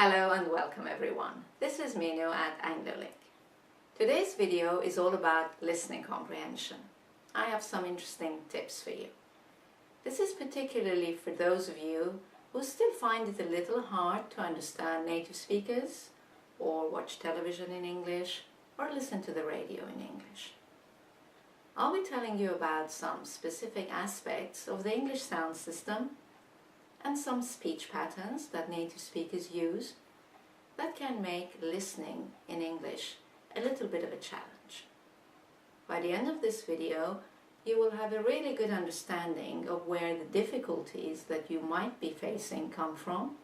Hello and welcome everyone. This is Minu at AngloLink. Today's video is all about listening comprehension. I have some interesting tips for you. This is particularly for those of you who still find it a little hard to understand native speakers, or watch television in English, or listen to the radio in English. I'll be telling you about some specific aspects of the English sound system and some speech patterns that native speakers use that can make listening in English a little bit of a challenge. By the end of this video, you will have a really good understanding of where the difficulties that you might be facing come from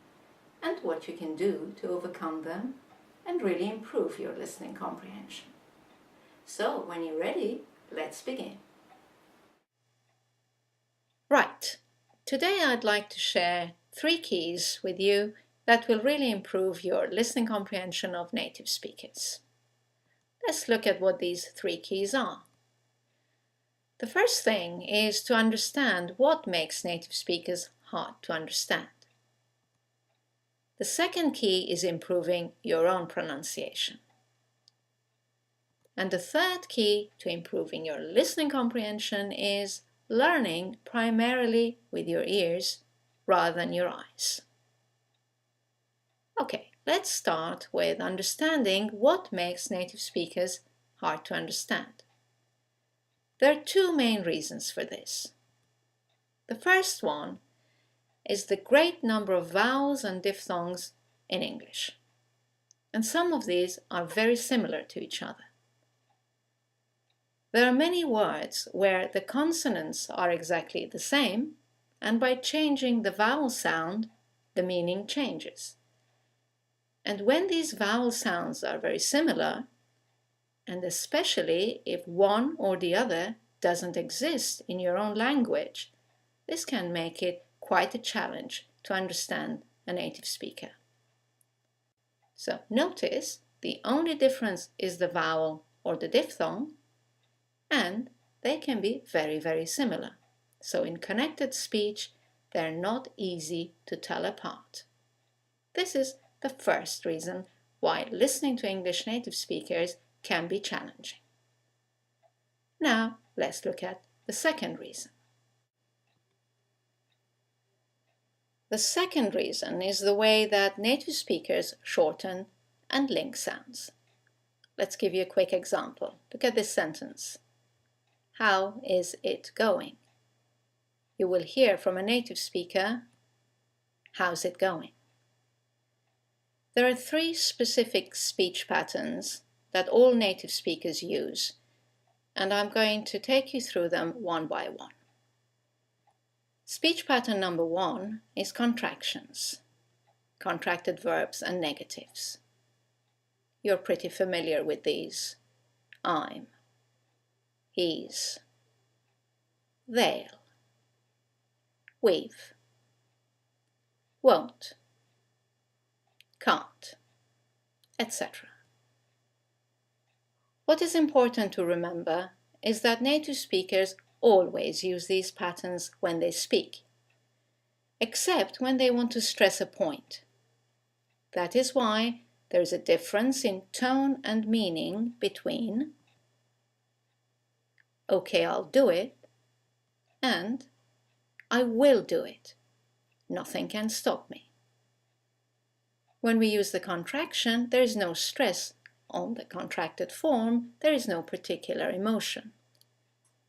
and what you can do to overcome them and really improve your listening comprehension. So, when you're ready, let's begin. Right. Today I'd like to share 3 keys with you that will really improve your listening comprehension of native speakers. Let's look at what these 3 keys are. The first thing is to understand what makes native speakers hard to understand. The second key is improving your own pronunciation. And the third key to improving your listening comprehension is learning primarily with your ears rather than your eyes. Okay, let's start with understanding what makes native speakers hard to understand. There are 2 main reasons for this. The first one is the great number of vowels and diphthongs in English. And some of these are very similar to each other. There are many words where the consonants are exactly the same, and by changing the vowel sound, the meaning changes. And when these vowel sounds are very similar, and especially if one or the other doesn't exist in your own language, this can make it quite a challenge to understand a native speaker. So notice the only difference is the vowel or the diphthong, and they can be very, very similar. So in connected speech, they're not easy to tell apart. This is the first reason why listening to English native speakers can be challenging. Now, let's look at the second reason. The second reason is the way that native speakers shorten and link sounds. Let's give you a quick example. Look at this sentence. How is it going? You will hear from a native speaker, how's it going? There are 3 specific speech patterns that all native speakers use, and I'm going to take you through them one by one. Speech pattern number 1 is contractions, contracted verbs and negatives. You're pretty familiar with these. I'm, he's, they'll, we've, won't, can't, etc. What is important to remember is that native speakers always use these patterns when they speak, except when they want to stress a point. That is why there is a difference in tone and meaning between "Okay, I'll do it" and "I will do it. Nothing can stop me." When we use the contraction, there is no stress on the contracted form, there is no particular emotion.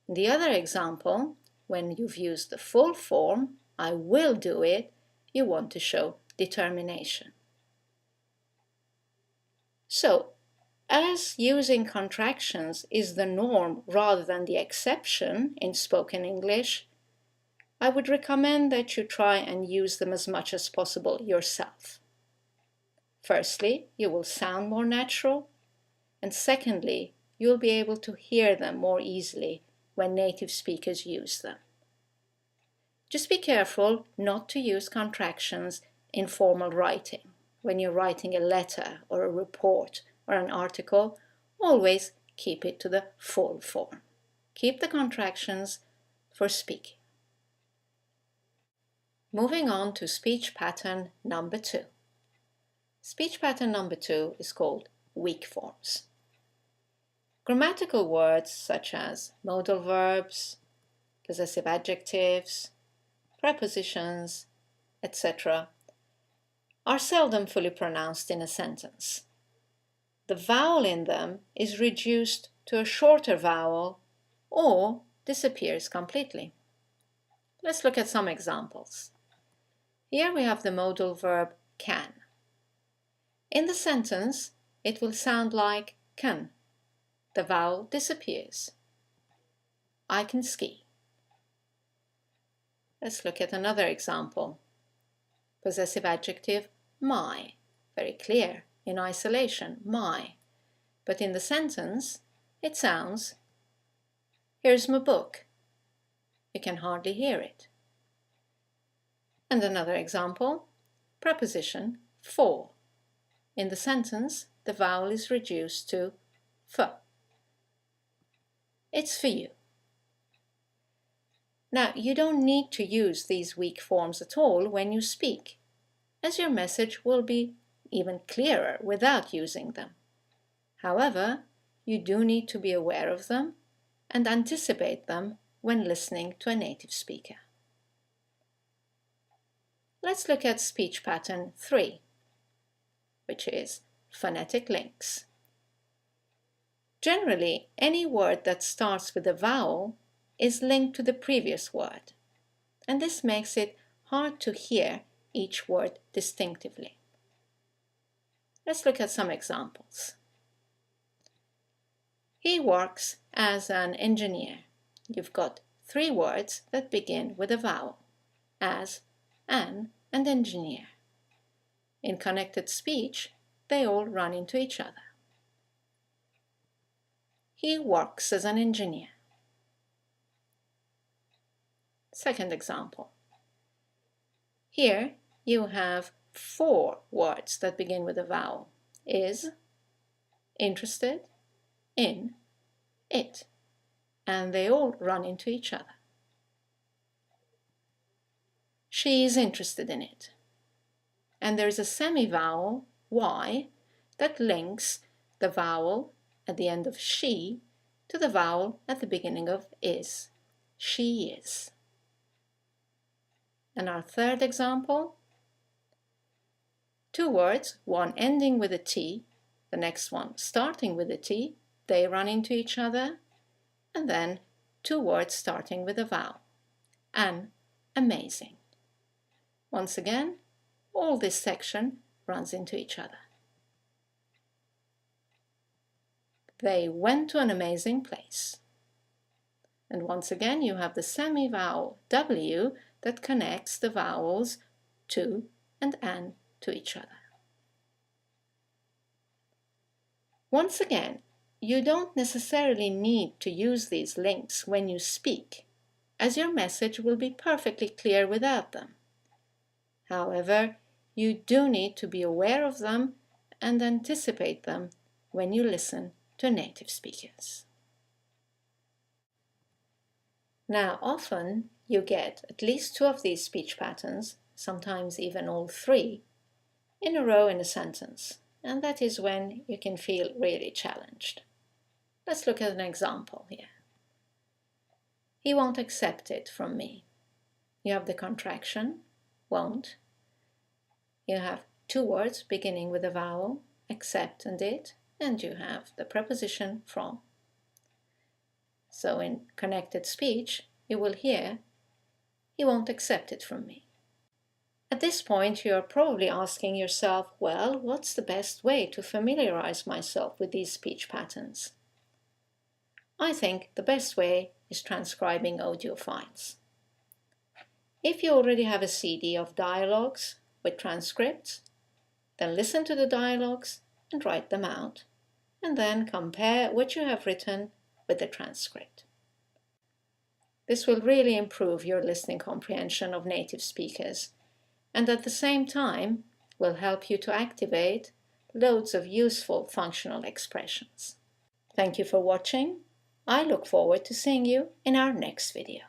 In the other example, when you've used the full form, "I will do it," you want to show determination. So, as using contractions is the norm rather than the exception in spoken English, I would recommend that you try and use them as much as possible yourself. Firstly, you will sound more natural, and secondly, you'll be able to hear them more easily when native speakers use them. Just be careful not to use contractions in formal writing. When you're writing a letter or a report or an article, always keep it to the full form. Keep the contractions for speaking. Moving on to speech pattern number 2. Speech pattern number 2 is called weak forms. Grammatical words such as modal verbs, possessive adjectives, prepositions, etc. are seldom fully pronounced in a sentence. The vowel in them is reduced to a shorter vowel or disappears completely. Let's look at some examples. Here we have the modal verb can. In the sentence, it will sound like can. The vowel disappears. I can ski. Let's look at another example. Possessive adjective my. Very clear in isolation, my. But in the sentence, it sounds, here's my book. You can hardly hear it. And another example, preposition for. In the sentence, the vowel is reduced to f. It's for you. Now, you don't need to use these weak forms at all when you speak, as your message will be even clearer without using them. However, you do need to be aware of them and anticipate them when listening to a native speaker. Let's look at speech pattern 3, which is phonetic links. Generally, any word that starts with a vowel is linked to the previous word, and this makes it hard to hear each word distinctively. Let's look at some examples. He works as an engineer. You've got 3 words that begin with a vowel, as, an, and engineer. In connected speech, they all run into each other. He works as an engineer. Second example. Here you have 4 words that begin with a vowel. Is, interested, in, it. And they all run into each other. She is interested in it. And there is a semi-vowel, y, that links the vowel at the end of she to the vowel at the beginning of is. She is. And our third example, 2 words, one ending with a T, the next one starting with a T, they run into each other, and then 2 words starting with a vowel. An, amazing. Once again, all this section runs into each other. They went to an amazing place. And once again, you have the semi-vowel W that connects the vowels to and an to each other. Once again, you don't necessarily need to use these links when you speak, as your message will be perfectly clear without them. However, you do need to be aware of them and anticipate them when you listen to native speakers. Now, often you get at least 2 of these speech patterns, sometimes even all 3, in a row in a sentence, and that is when you can feel really challenged. Let's look at an example here. He won't accept it from me. You have the contraction, won't. You have 2 words beginning with a vowel, accept and it, and you have the preposition from. So in connected speech, you will hear, he won't accept it from me. At this point, you are probably asking yourself, well, what's the best way to familiarize myself with these speech patterns? I think the best way is transcribing audio files. If you already have a CD of dialogues with transcripts, then listen to the dialogues and write them out, and then compare what you have written with the transcript. This will really improve your listening comprehension of native speakers, and at the same time will help you to activate loads of useful functional expressions. Thank you for watching. I look forward to seeing you in our next video.